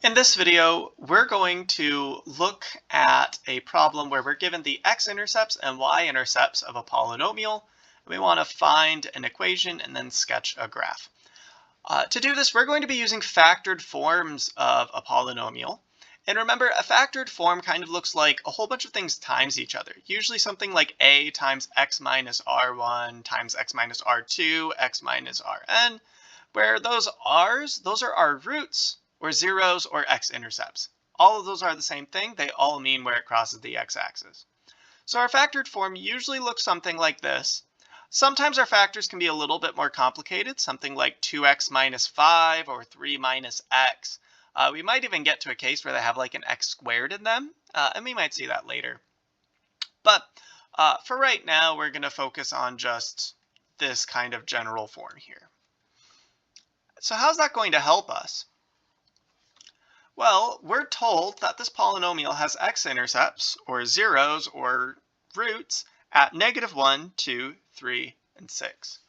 In this video, we're going to look at a problem where we're given the x-intercepts and y-intercepts of a polynomial. We want to find an equation and then sketch a graph. To do this, we're going to be using factored forms of a polynomial. And remember, a factored form kind of looks like a whole bunch of things times each other. Usually something like a times x minus r1 times x minus r2, x minus rn, where those r's, those are our roots, or zeros, or x-intercepts. All of those are the same thing. They all mean where it crosses the x-axis. So our factored form usually looks something like this. Sometimes our factors can be a little bit more complicated, something like 2x minus 5 or 3 minus x. We might even get to a case where they have like an x squared in them, and we might see that later. But for right now, we're going to focus on just this kind of general form here. So how's that going to help us? Well, we're told that this polynomial has x-intercepts, or zeros, or roots, at -1, 2, 3, and 6.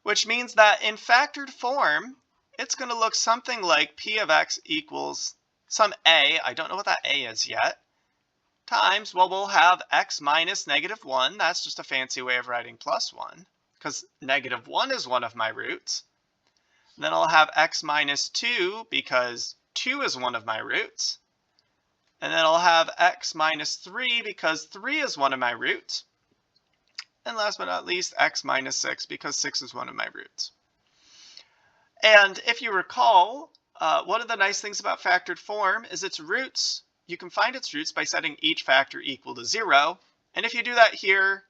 Which means that in factored form, it's going to look something like p of x equals some a, I don't know what that a is yet, times, well, we'll have x minus -1, that's just a fancy way of writing +1, because -1 is one of my roots. Then I'll have x minus 2 because 2 is one of my roots. And then I'll have x minus 3 because 3 is one of my roots. And last but not least, x minus 6 because 6 is one of my roots. And if you recall, one of the nice things about factored form is its roots. You can find its roots by setting each factor equal to 0. And if you do that here,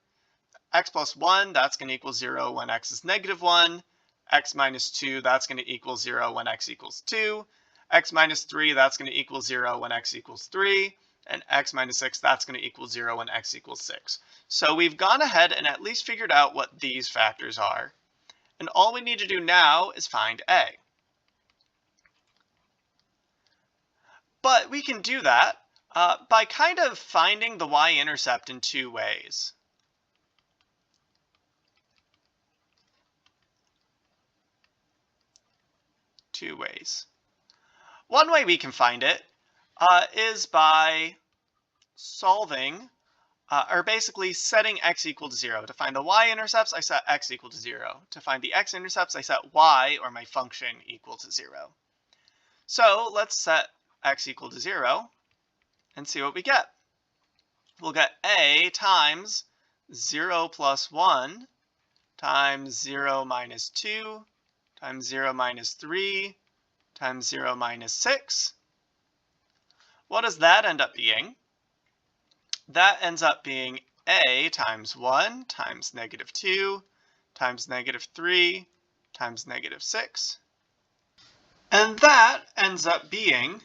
x plus 1, that's going to equal 0 when x is -1. X minus 2, that's going to equal 0 when x equals 2. X minus 3, that's going to equal 0 when x equals 3. And x minus 6, that's going to equal 0 when x equals 6. So we've gone ahead and at least figured out what these factors are. And all we need to do now is find a. But we can do that by kind of finding the y-intercept in two ways. One way we can find it is by solving, or basically setting x equal to 0. To find the y-intercepts, I set x equal to 0. To find the x-intercepts, I set y, or my function, equal to 0. So let's set x equal to 0 and see what we get. We'll get a times 0 plus 1 times 0 minus 2 times 0 minus 3 times 0 minus 6. What does that end up being? That ends up being a times 1 times -2 times -3 times -6. And that ends up being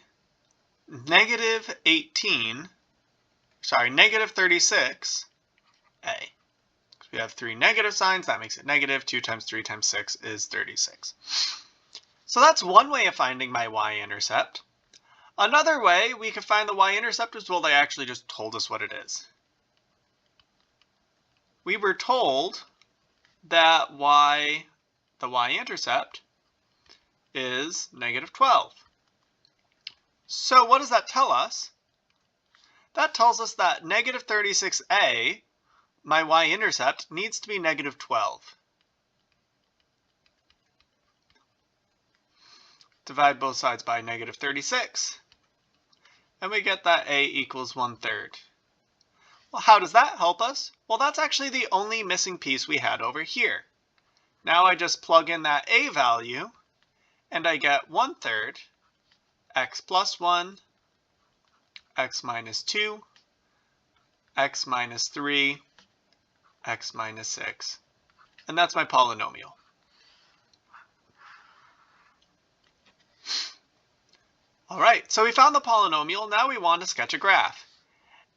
-36a. We have three negative signs, that makes it negative. 2 times 3 times 6 is 36. So that's one way of finding my y-intercept. Another way we could find the y-intercept is, well, they actually just told us what it is. We were told that the y-intercept is -12. So what does that tell us? That tells us that -36a, my y-intercept, needs to be -12. Divide both sides by -36, and we get that a equals 1/3. Well, how does that help us? Well, that's actually the only missing piece we had over here. Now I just plug in that a value, and I get 1/3 x plus 1, x minus 2, x minus 3, x minus 6. And that's my polynomial. All right, so we found the polynomial. Now we want to sketch a graph.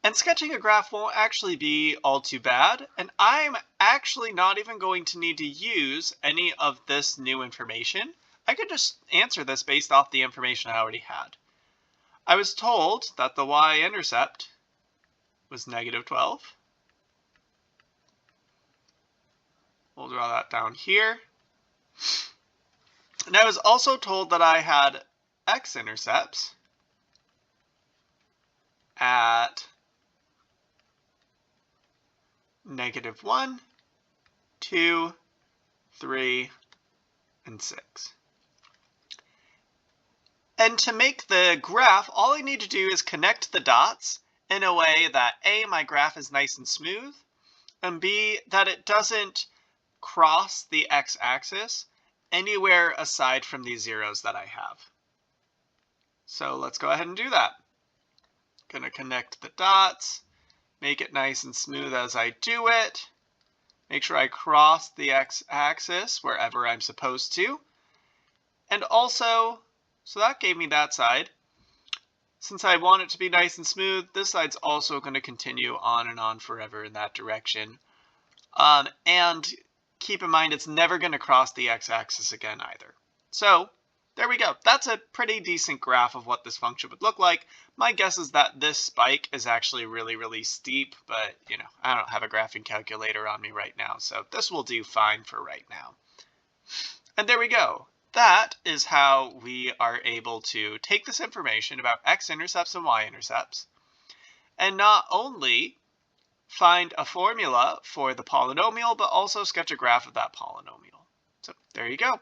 And sketching a graph won't actually be all too bad. And I'm actually not even going to need to use any of this new information. I could just answer this based off the information I already had. I was told that the y-intercept was -12. We'll draw that down here. And I was also told that I had x-intercepts at -1, 2, 3, and 6. And to make the graph, all I need to do is connect the dots in a way that A, my graph is nice and smooth, and B, that it doesn't cross the x-axis anywhere aside from these zeros that I have. So let's go ahead and do that. Gonna connect the dots, make it nice and smooth as I do it. Make sure I cross the x-axis wherever I'm supposed to. And also, so that gave me that side. Since I want it to be nice and smooth, this side's also going to continue on and on forever in that direction. And keep in mind, it's never going to cross the x-axis again either. So there we go. That's a pretty decent graph of what this function would look like. My guess is that this spike is actually really, really steep, but you know, I don't have a graphing calculator on me right now, so this will do fine for right now. And there we go. That is how we are able to take this information about x-intercepts and y-intercepts and not only find a formula for the polynomial, but also sketch a graph of that polynomial. So there you go.